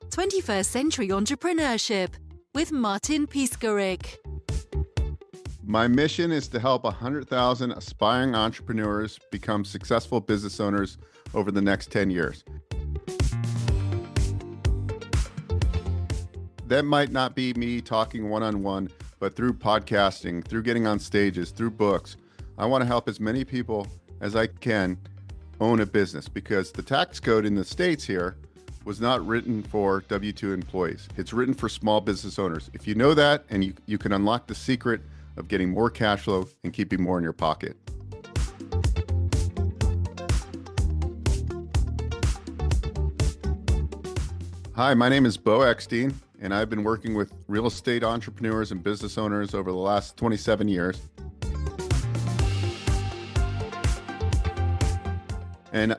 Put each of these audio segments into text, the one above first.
21st Century Entrepreneurship with Martin Piskarik. My mission is to help 100,000 aspiring entrepreneurs become successful business owners over the next 10 years. That might not be me talking one-on-one, but through podcasting, through getting on stages, through books. I want to help as many people as I can own a business, because the tax code in the States here was not written for W-2 employees. It's written for small business owners. If you know that, and you can unlock the secret of getting more cash flow and keeping more in your pocket. Hi, my name is Beau Eckstein, and I've been working with real estate entrepreneurs and business owners over the last 27 years. And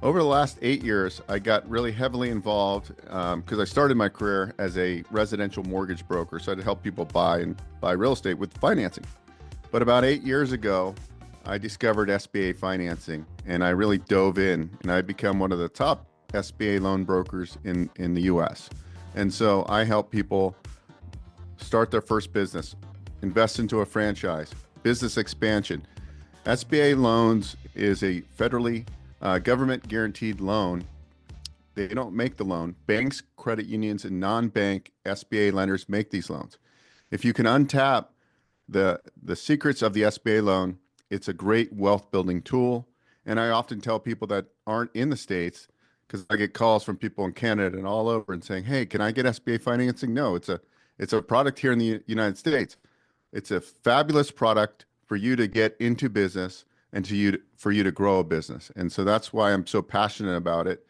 over the last 8 years, I got really heavily involved because I started my career as a residential mortgage broker. So I'd help people buy real estate with financing. But about 8 years ago, I discovered SBA financing, and I really dove in, and I become one of the top SBA loan brokers in the US. And so I help people start their first business, invest into a franchise, business expansion. SBA loans is a federally government guaranteed loan. They don't make the loan. Banks, credit unions, and non-bank SBA lenders make these loans. If you can untap the secrets of the SBA loan, it's a great wealth building tool. And I often tell people that aren't in the States, because I get calls from people in Canada and all over and saying, hey, can I get SBA financing? No, it's a product here in the United States. It's a fabulous product for you to get into business and for you to grow a business. And so that's why I'm so passionate about it.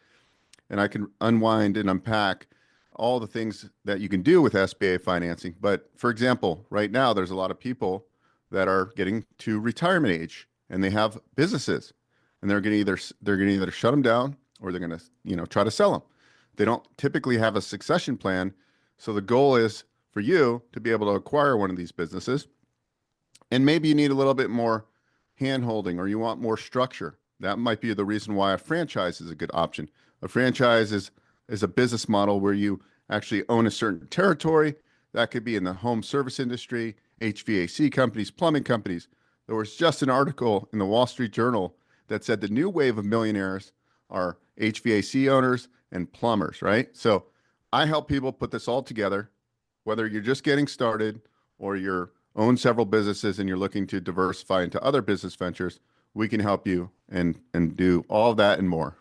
And I can unwind and unpack all the things that you can do with SBA financing. But for example, right now, there's a lot of people that are getting to retirement age and they have businesses, and they're going to either shut them down or they're going to, try to sell them. They don't typically have a succession plan. So the goal is for you to be able to acquire one of these businesses. And maybe you need a little bit more hand-holding, or you want more structure. That might be the reason why a franchise is a good option. A franchise is a business model where you actually own a certain territory. That could be in the home service industry, HVAC companies, plumbing companies. There was just an article in the Wall Street Journal that said the new wave of millionaires are HVAC owners and plumbers, right? So I help people put this all together, whether you're just getting started or you're own several businesses and you're looking to diversify into other business ventures. We can help you and do all that and more.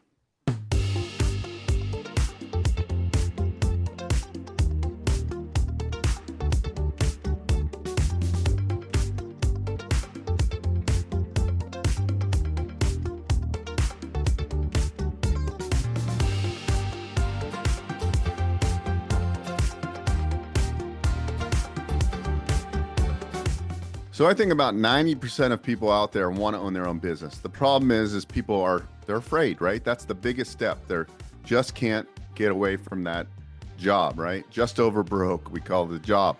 So I think about 90% of people out there want to own their own business. The problem is people they're afraid, right? That's the biggest step. They just can't get away from that job, right? Just over broke, we call it the job.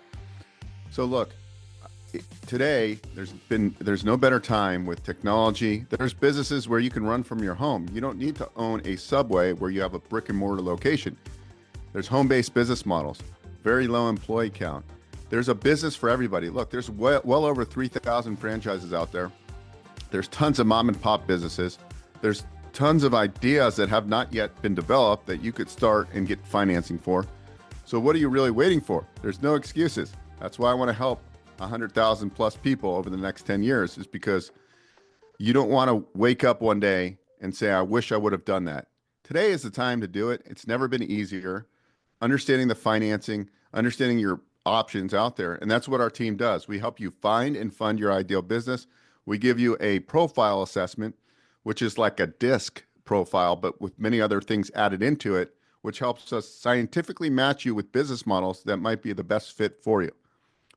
So look, today there's no better time with technology. There's businesses where you can run from your home. You don't need to own a Subway where you have a brick and mortar location. There's home-based business models, very low employee count. There's a business for everybody. Look, there's well over 3,000 franchises out there. There's tons of mom and pop businesses. There's tons of ideas that have not yet been developed that you could start and get financing for. So what are you really waiting for? There's no excuses. That's why I want to help 100,000 plus people over the next 10 years, is because you don't want to wake up one day and say, I wish I would have done that. Today is the time to do it. It's never been easier. Understanding the financing, understanding your options out there. And that's what our team does. We help you find and fund your ideal business. We give you a profile assessment, which is like a disc profile, but with many other things added into it, which helps us scientifically match you with business models that might be the best fit for you.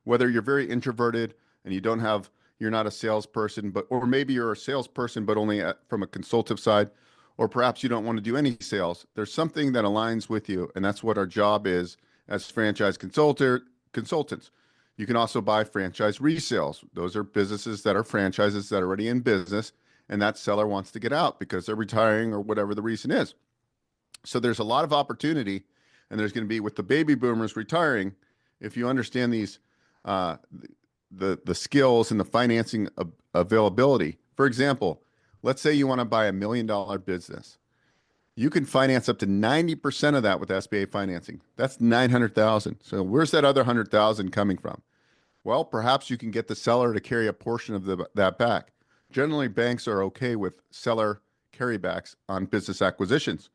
Whether you're very introverted and you're not a salesperson, or maybe you're a salesperson, but only from a consultative side, or perhaps you don't want to do any sales. There's something that aligns with you. And that's what our job is as franchise consultants. You can also buy franchise resales. Those are businesses that are franchises that are already in business, and that seller wants to get out because they're retiring or whatever the reason is. So there's a lot of opportunity, and there's going to be with the baby boomers retiring. If you understand these, the skills and the financing availability. For example, let's say you want to buy $1 million business. You can finance up to 90% of that with SBA financing. That's 900,000. So where's that other 100,000 coming from? Well, perhaps you can get the seller to carry a portion of that back. Generally, banks are okay with seller carrybacks on business acquisitions.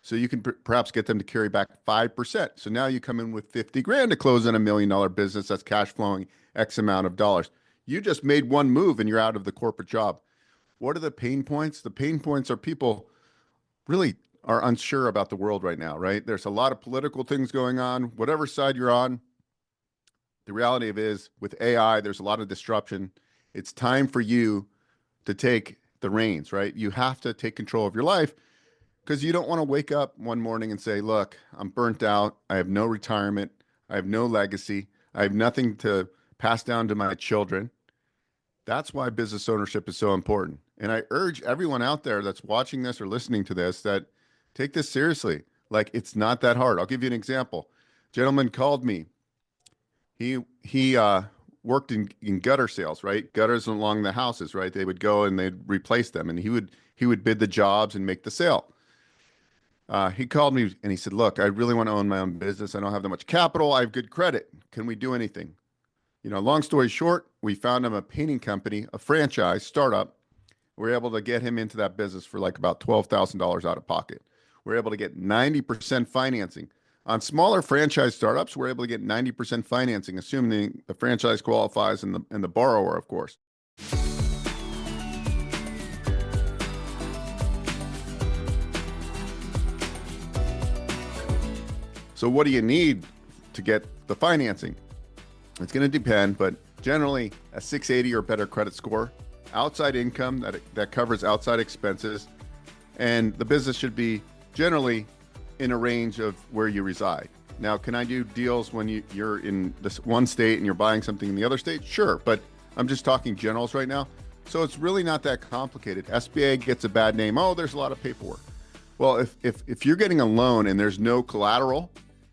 So you can perhaps get them to carry back 5%. So now you come in with 50 grand to close on $1 million business that's cash flowing X amount of dollars. You just made one move and you're out of the corporate job. What are the pain points? The pain points are people really are unsure about the world right now, right? There's a lot of political things going on, whatever side you're on. The reality of it is with AI, there's a lot of disruption. It's time for you to take the reins, right? You have to take control of your life because you don't want to wake up one morning and say, look, I'm burnt out. I have no retirement. I have no legacy. I have nothing to pass down to my children. That's why business ownership is so important. And I urge everyone out there that's watching this or listening to this that take this seriously. Like, it's not that hard. I'll give you an example. Gentleman called me. He worked in gutter sales, right? Gutters along the houses, right? They would go and they'd replace them, and he would bid the jobs and make the sale. He called me and he said, look, I really want to own my own business. I don't have that much capital. I have good credit. Can we do anything? You know, long story short, we found him a painting company, a franchise startup. We were able to get him into that business for like about $12,000 out of pocket. We're able to get 90% financing. On smaller franchise startups, we're able to get 90% financing, assuming the franchise qualifies and the borrower, of course. So what do you need to get the financing? It's going to depend, but generally a 680 or better credit score, outside income that covers outside expenses, and the business should be generally in a range of where you reside. Now, can I do deals when you're in this one state and you're buying something in the other state? Sure, but I'm just talking generals right now. So it's really not that complicated. SBA gets a bad name. Oh, there's a lot of paperwork. Well, if you're getting a loan and there's no collateral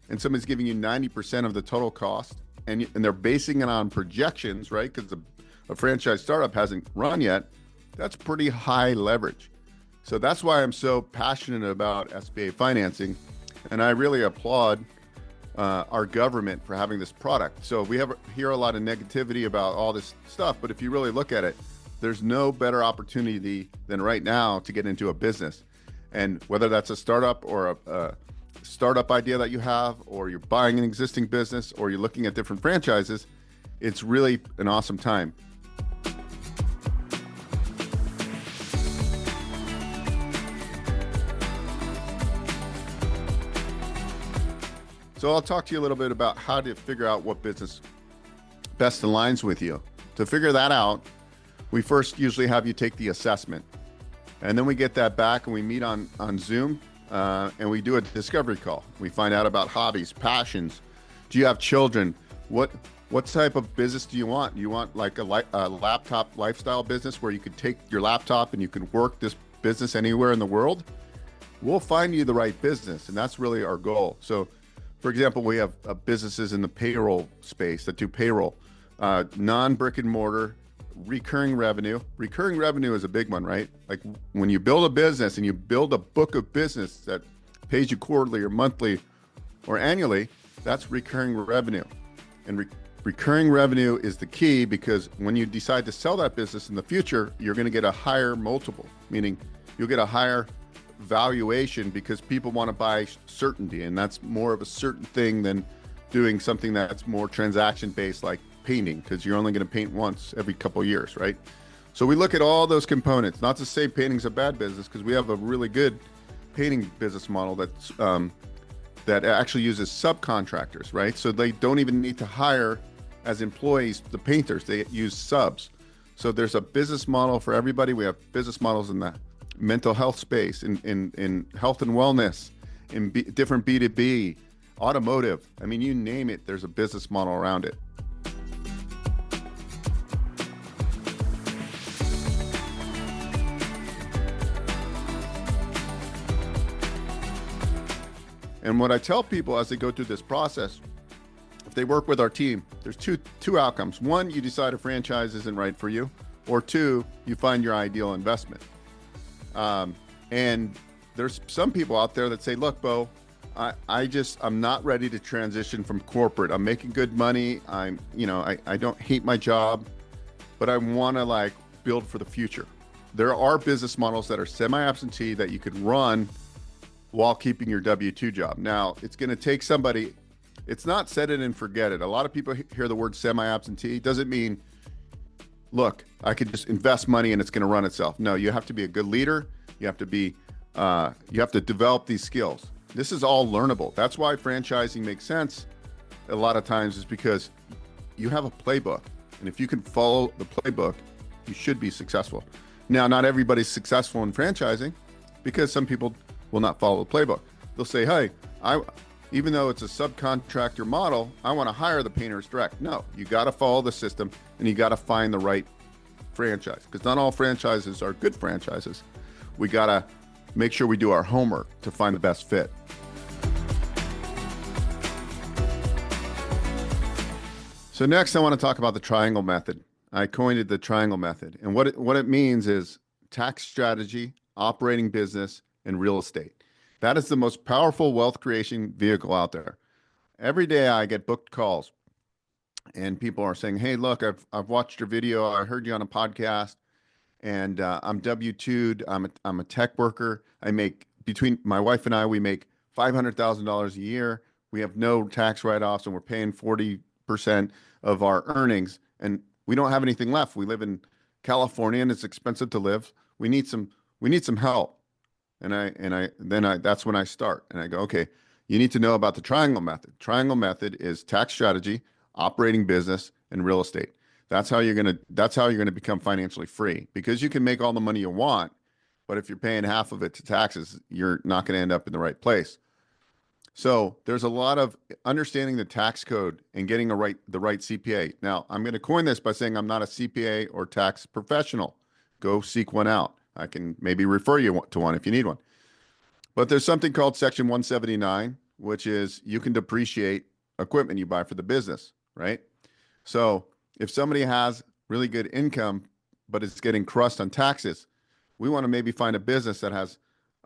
and somebody's giving you 90% of the total cost and they're basing it on projections, right? Because a franchise startup hasn't run yet, that's pretty high leverage. So that's why I'm so passionate about SBA financing. And I really applaud our government for having this product. So we hear a lot of negativity about all this stuff, but if you really look at it, there's no better opportunity than right now to get into a business. And whether that's a startup or a startup idea that you have, or you're buying an existing business, or you're looking at different franchises, it's really an awesome time. So I'll talk to you a little bit about how to figure out what business best aligns with you. To figure that out, we first usually have you take the assessment. And then we get that back and we meet on Zoom and we do a discovery call. We find out about hobbies, passions. Do you have children? What type of business do you want? Do you want like a laptop lifestyle business where you could take your laptop and you can work this business anywhere in the world? We'll find you the right business, and that's really our goal. So, for example, we have businesses in the payroll space that do payroll, non-brick and mortar, recurring revenue. Recurring revenue is a big one, right? Like when you build a business and you build a book of business that pays you quarterly or monthly or annually, that's recurring revenue. And recurring revenue is the key, because when you decide to sell that business in the future, you're going to get a higher multiple, meaning you'll get a higher valuation because people want to buy certainty, and that's more of a certain thing than doing something that's more transaction based like painting, because you're only going to paint once every couple of years, right? So we look at all those components. Not to say painting's a bad business, because we have a really good painting business model that's that actually uses subcontractors, right? So they don't even need to hire as employees the painters, they use subs. So there's a business model for everybody. We have business models in the mental health space, in health and wellness, in different B2B, automotive. I mean, you name it, there's a business model around it. And what I tell people as they go through this process, if they work with our team, there's two outcomes. One, you decide a franchise isn't right for you, or two, you find your ideal investment. And there's some people out there that say, look, Beau, I'm not ready to transition from corporate. I'm making good money. I don't hate my job, but I want to like build for the future. There are business models that are semi-absentee that you could run while keeping your W-2 job. Now, it's going to take somebody, it's not set it and forget it. A lot of people hear the word semi-absentee. It doesn't mean, look, I could just invest money and it's going to run itself. No, you have to be a good leader. You have to be, you have to develop these skills. This is all learnable. That's why franchising makes sense a lot of times, is because you have a playbook. And if you can follow the playbook, you should be successful. Now, not everybody's successful in franchising because some people will not follow the playbook. They'll say, hey, even though it's a subcontractor model, I want to hire the painters direct. No, you got to follow the system and you got to find the right franchise, because not all franchises are good franchises. We got to make sure we do our homework to find the best fit. So next, I want to talk about the triangle method. I coined it the triangle method. And what it means is tax strategy, operating business, and real estate. That is the most powerful wealth creation vehicle out there. Every day I get booked calls and people are saying, hey, look, I've watched your video. I heard you on a podcast, and I'm W-2'd. I'm a tech worker. I make, between my wife and I, we make $500,000 a year. We have no tax write-offs, and we're paying 40% of our earnings, and we don't have anything left. We live in California and it's expensive to live. We need some help. That's when I start. And I go, okay, you need to know about the triangle method. Triangle method is tax strategy, operating business, and real estate. That's how you're gonna become financially free, because you can make all the money you want, but if you're paying half of it to taxes, you're not going to end up in the right place. So there's a lot of understanding the tax code and getting the right CPA. Now, I'm going to coin this by saying I'm not a CPA or tax professional. Go seek one out. I can maybe refer you to one if you need one. But there's something called Section 179, which is you can depreciate equipment you buy for the business, right? So if somebody has really good income, but it's getting crushed on taxes, we want to maybe find a business that has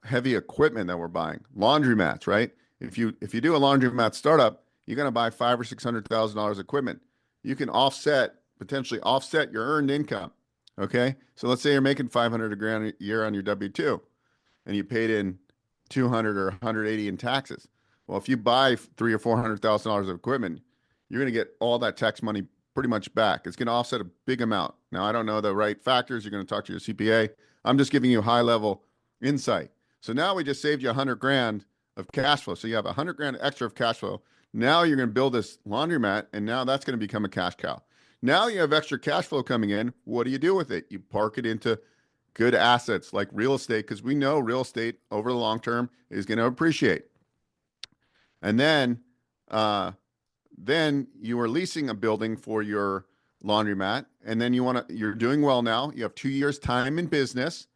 heavy equipment that we're buying. Laundromats, right? If you do a laundromat startup, you're going to buy $500,000 or $600,000 equipment. You can potentially offset your earned income. Okay, so let's say you're making $500,000 a year on your W-2, and you paid in 200 or 180 in taxes. Well, if you buy $300,000 or $400,000 of equipment, you're going to get all that tax money pretty much back. It's going to offset a big amount. Now, I don't know the right factors. You're going to talk to your CPA. I'm just giving you high level insight. So now we just saved you $100,000 of cash flow. So you have $100,000 extra of cash flow. Now you're going to build this laundromat, and now that's going to become a cash cow. Now you have extra cash flow coming in. What do you do with it? You park it into good assets like real estate, because we know real estate over the long term is going to appreciate. And then you are leasing a building for your laundromat, and then you're doing well now. You have 2 years time in business.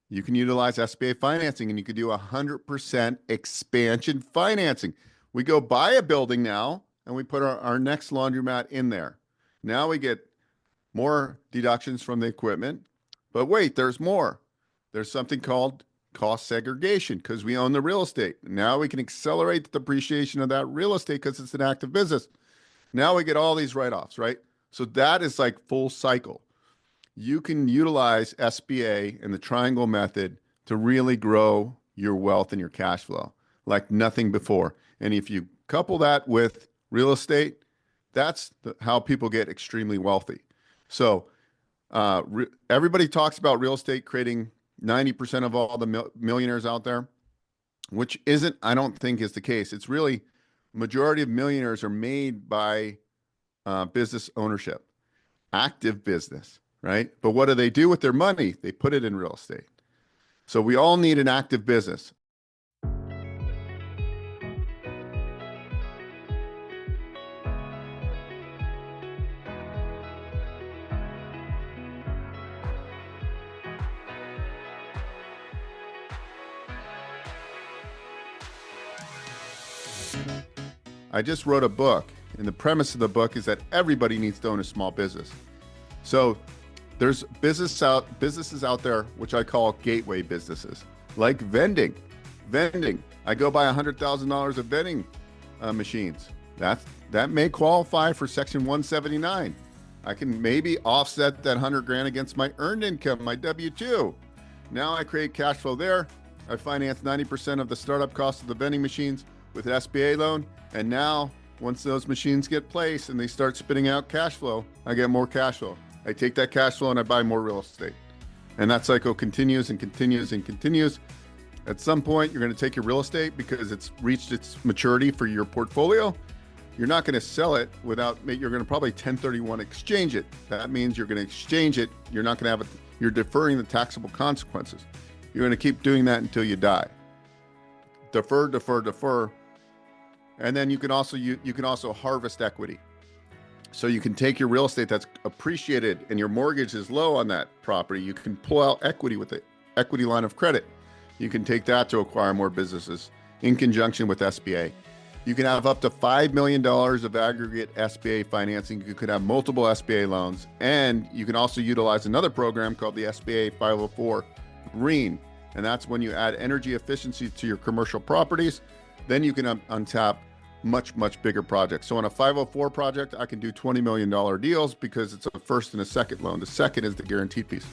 You can utilize SBA financing, and you can do 100% expansion financing. We go buy a building now, and we put our next laundromat in there. Now we get more deductions from the equipment. But wait, there's more. There's something called cost segregation, because we own the real estate. Now we can accelerate the depreciation of that real estate because it's an active business. Now we get all these write-offs, right? So that is like full cycle. You can utilize SBA and the triangle method to really grow your wealth and your cash flow like nothing before. And if you couple that with real estate, that's how people get extremely wealthy. So everybody talks about real estate creating 90% of all the millionaires out there, which I don't think is the case. It's really, majority of millionaires are made by business ownership, active business, right? But what do they do with their money? They put it in real estate. So we all need an active business. I just wrote a book, and the premise of the book is that everybody needs to own a small business. So there's businesses out there, which I call gateway businesses, like vending. I go buy $100,000 of vending machines. That may qualify for Section 179. I can maybe offset that 100 grand against my earned income, my W-2. Now I create cash flow there. I finance 90% of the startup cost of the vending machines with an SBA loan. And now, once those machines get placed and they start spitting out cash flow, I get more cash flow. I take that cash flow and I buy more real estate. And that cycle continues and continues and continues. At some point, you're going to take your real estate because it's reached its maturity for your portfolio. You're not going to sell it you're going to probably 1031 exchange it. That means you're going to exchange it. You're not going to you're deferring the taxable consequences. You're going to keep doing that until you die. Defer. And then you can also harvest equity. So you can take your real estate that's appreciated and your mortgage is low on that property. You can pull out equity with the equity line of credit. You can take that to acquire more businesses in conjunction with SBA. You can have up to $5 million of aggregate SBA financing. You could have multiple SBA loans, and you can also utilize another program called the SBA 504 Green. And that's when you add energy efficiency to your commercial properties. Then you can untap much bigger projects. So on a 504 project, I can do $20 million deals because it's a first and a second loan. The second is the guaranteed piece.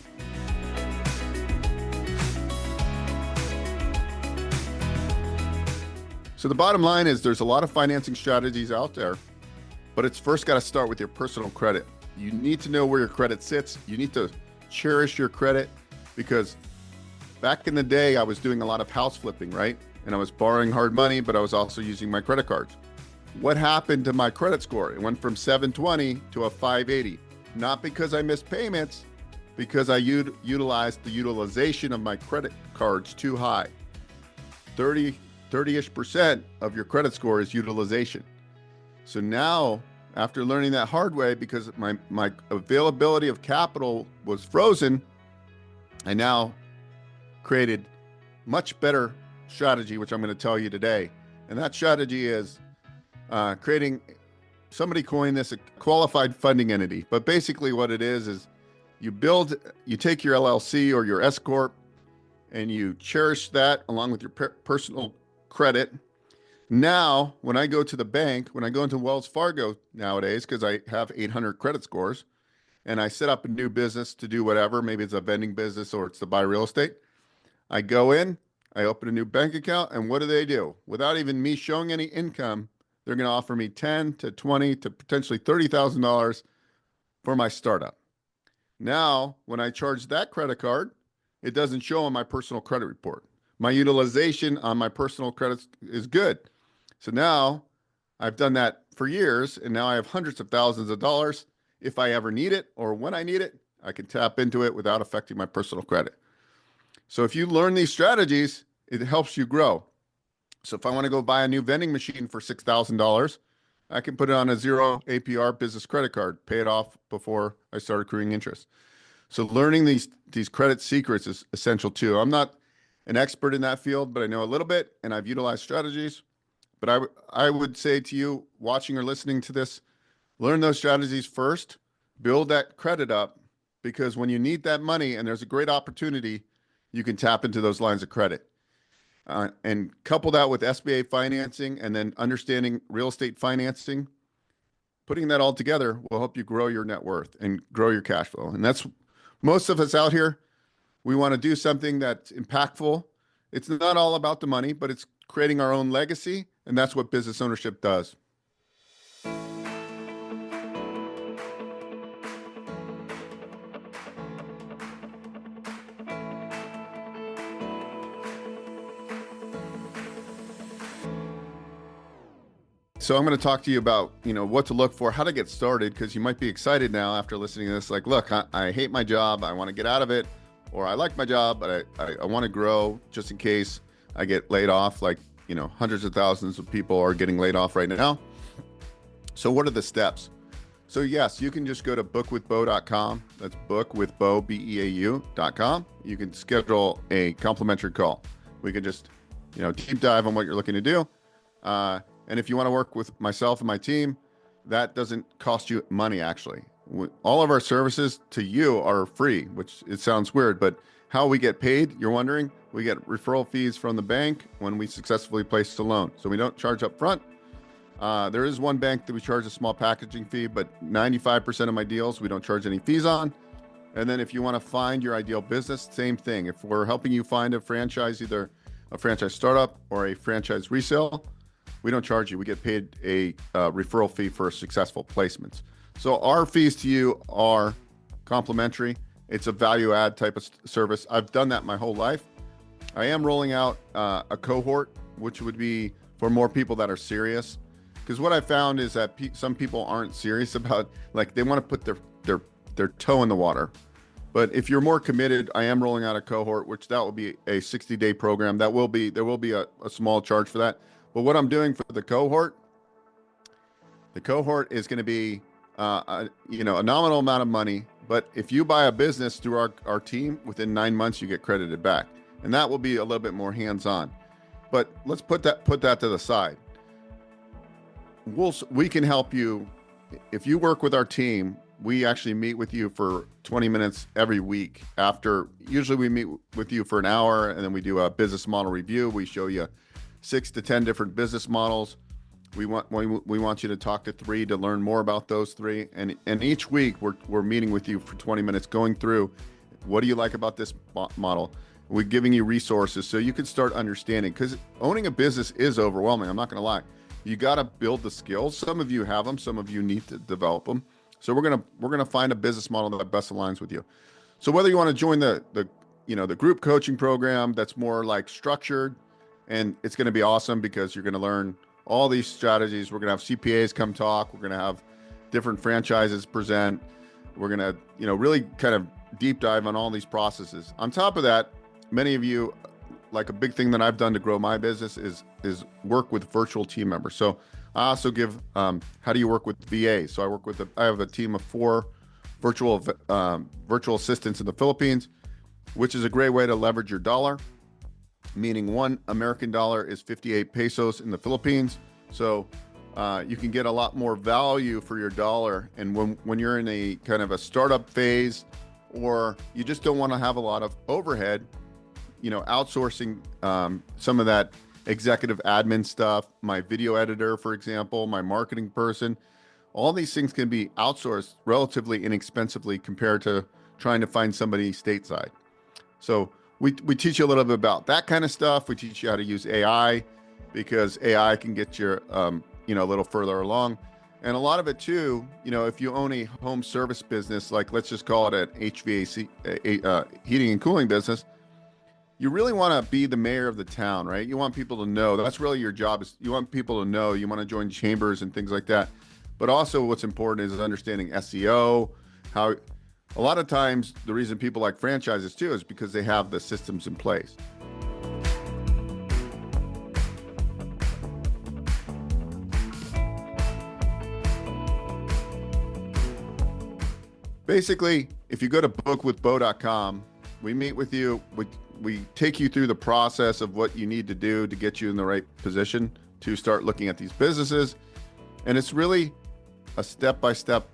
So the bottom line is there's a lot of financing strategies out there, but it's first got to start with your personal credit. You need to know where your credit sits. You need to cherish your credit, because back in the day, I was doing a lot of house flipping, right? And I was borrowing hard money, but I was also using my credit cards. What happened to my credit score? It went from 720 to a 580. Not because I missed payments, because I utilized the utilization of my credit cards too high. 30-ish% of your credit score is utilization. So now, after learning that hard way, because my availability of capital was frozen, I now created much better strategy, which I'm going to tell you today. And that strategy is creating, somebody coined this, a qualified funding entity. But basically what it is you take your LLC or your S Corp and you cherish that along with your personal credit. Now, when I go to the bank, when I go into Wells Fargo nowadays, because I have 800 credit scores, and I set up a new business to do whatever, maybe it's a vending business or it's to buy real estate, I go in, I open a new bank account, and what do? Without even me showing any income, they're going to offer me $10,000 to $20,000 to potentially $30,000 for my startup. Now, when I charge that credit card, it doesn't show on my personal credit report. My utilization on my personal credits is good. So now I've done that for years, and now I have hundreds of thousands of dollars. If I ever need it or when I need it, I can tap into it without affecting my personal credit. So if you learn these strategies, it helps you grow. So if I want to go buy a new vending machine for $6,000, I can put it on a 0 APR business credit card, pay it off before I start accruing interest. So learning these credit secrets is essential too. I'm not an expert in that field, but I know a little bit, and I've utilized strategies. But I would say to you, watching or listening to this, learn those strategies first, build that credit up, because when you need that money and there's a great opportunity, you can tap into those lines of credit. And couple that with SBA financing and then understanding real estate financing, putting that all together will help you grow your net worth and grow your cash flow. And that's most of us out here. We want to do something that's impactful. It's not all about the money, but it's creating our own legacy. And that's what business ownership does. So I'm going to talk to you about, what to look for, how to get started, because you might be excited now after listening to this. Like, look, I hate my job. I want to get out of it. Or I like my job, but I want to grow just in case I get laid off. Like, hundreds of thousands of people are getting laid off right now. So what are the steps? So yes, you can just go to bookwithbeau.com. That's bookwithbeau, BEAU.com. You can schedule a complimentary call. We can just, deep dive on what you're looking to do. And And if you want to work with myself and my team, that doesn't cost you money, actually. All of our services to you are free, which it sounds weird, but how we get paid, you're wondering, we get referral fees from the bank when we successfully place a loan. So we don't charge up front. There is one bank that we charge a small packaging fee, but 95% of my deals, we don't charge any fees on. And then if you want to find your ideal business, same thing. If we're helping you find a franchise, either a franchise startup or a franchise resale, we don't charge you. We get paid a referral fee for successful placements. So our fees to you are complimentary. It's a value add type of service. I've done that my whole life. I am rolling out a cohort, which would be for more people that are serious. Because what I found is that some people aren't serious about, like, they want to put their toe in the water. But if you're more committed, I am rolling out a cohort, which that will be a 60-day program. There will be a small charge for that. But what I'm doing for the cohort is going to be a nominal amount of money. But if you buy a business through our team, within 9 months, you get credited back. And that will be a little bit more hands-on. But let's put that to the side. We can help you. If you work with our team, we actually meet with you for 20 minutes every week. Usually we meet with you for an hour, and then we do a business model review. We show you 6 to 10 different business models. We want you to talk to 3 to learn more about those 3. And each week we're meeting with you for 20 minutes, going through what do you like about this model. We're giving you resources so you can start understanding, because owning a business is overwhelming. I'm not going to lie. You got to build the skills. Some of you have them. Some of you need to develop them. So we're gonna find a business model that best aligns with you. So whether you want to join the group coaching program that's more like structured, and it's going to be awesome because you're going to learn all these strategies. We're going to have CPAs come talk. We're going to have different franchises present. We're going to really kind of deep dive on all these processes. On top of that, many of you, like, a big thing that I've done to grow my business is work with virtual team members. So I also give how do you work with VAs? So I have a team of 4 virtual assistants in the Philippines, which is a great way to leverage your dollar, meaning 1 American dollar is 58 pesos in the Philippines. So you can get a lot more value for your dollar. And when you're in a kind of a startup phase, or you just don't want to have a lot of overhead, outsourcing some of that executive admin stuff, my video editor, for example, my marketing person, all these things can be outsourced relatively inexpensively compared to trying to find somebody stateside. So we teach you a little bit about that kind of stuff. We teach you how to use AI, because AI can get you a little further along. And a lot of it too, if you own a home service business, like let's just call it an HVAC, heating and cooling business, you really want to be the mayor of the town, right? You want people to know. That's really your job. Is you want people to know. You want to join chambers and things like that. But also what's important is understanding SEO. How a lot of times the reason people like franchises too is because they have the systems in place. Basically, if you go to bookwithbeau.com, we meet with you. We take you through the process of what you need to do to get you in the right position to start looking at these businesses. And it's really a step-by-step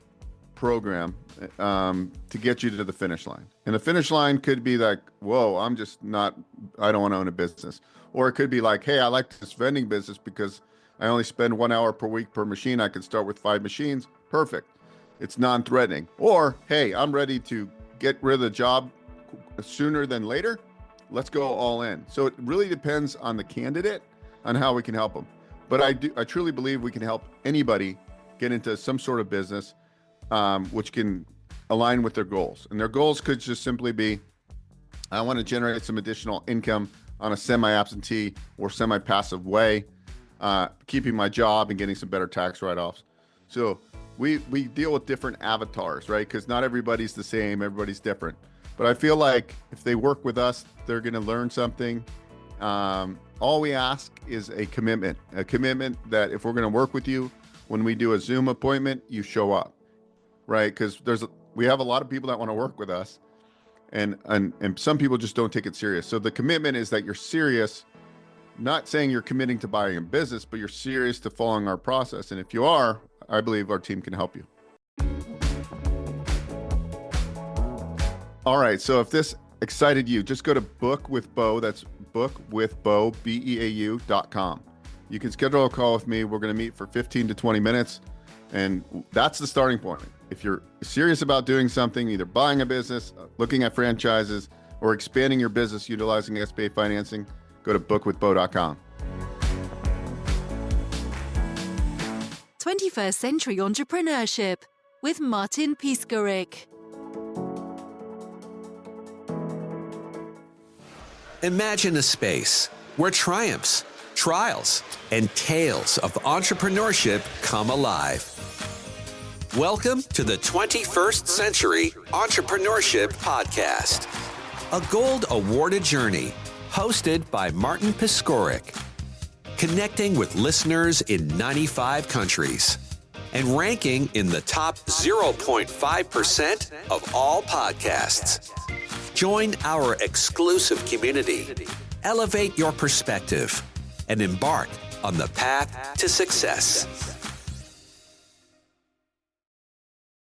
program to get you to the finish line. And the finish line could be like, whoa, I don't want to own a business. Or it could be like, hey, I like this vending business because I only spend 1 hour per week per machine. I can start with 5 machines. Perfect. It's non-threatening. Or, hey, I'm ready to get rid of the job sooner than later. Let's go all in. So it really depends on the candidate on how we can help them. But I truly believe we can help anybody get into some sort of business which can align with their goals. And their goals could just simply be, I want to generate some additional income on a semi-absentee or semi-passive way, keeping my job and getting some better tax write-offs. So we deal with different avatars, right? Because not everybody's the same, everybody's different. But I feel like if they work with us, they're going to learn something. All we ask is a commitment that if we're going to work with you, when we do a Zoom appointment, you show up, right? Because we have a lot of people that want to work with us, and some people just don't take it serious. So the commitment is that you're serious, not saying you're committing to buying a business, but you're serious to following our process. And if you are, I believe our team can help you. All right. So if this excited you, just go to Book with Beau. That's bookwithbeau, BEAU.com. You can schedule a call with me. We're going to meet for 15 to 20 minutes. And that's the starting point. If you're serious about doing something, either buying a business, looking at franchises, or expanding your business utilizing SBA financing, go to bookwithbeau.com. 21st Century Entrepreneurship with Martin Piskarik. Imagine a space where triumphs, trials, and tales of entrepreneurship come alive. Welcome to the 21st Century Entrepreneurship Podcast, a gold awarded journey hosted by Martin Piskarik, connecting with listeners in 95 countries and ranking in the top 0.5% of all podcasts. Join our exclusive community, elevate your perspective, and embark on the path to success.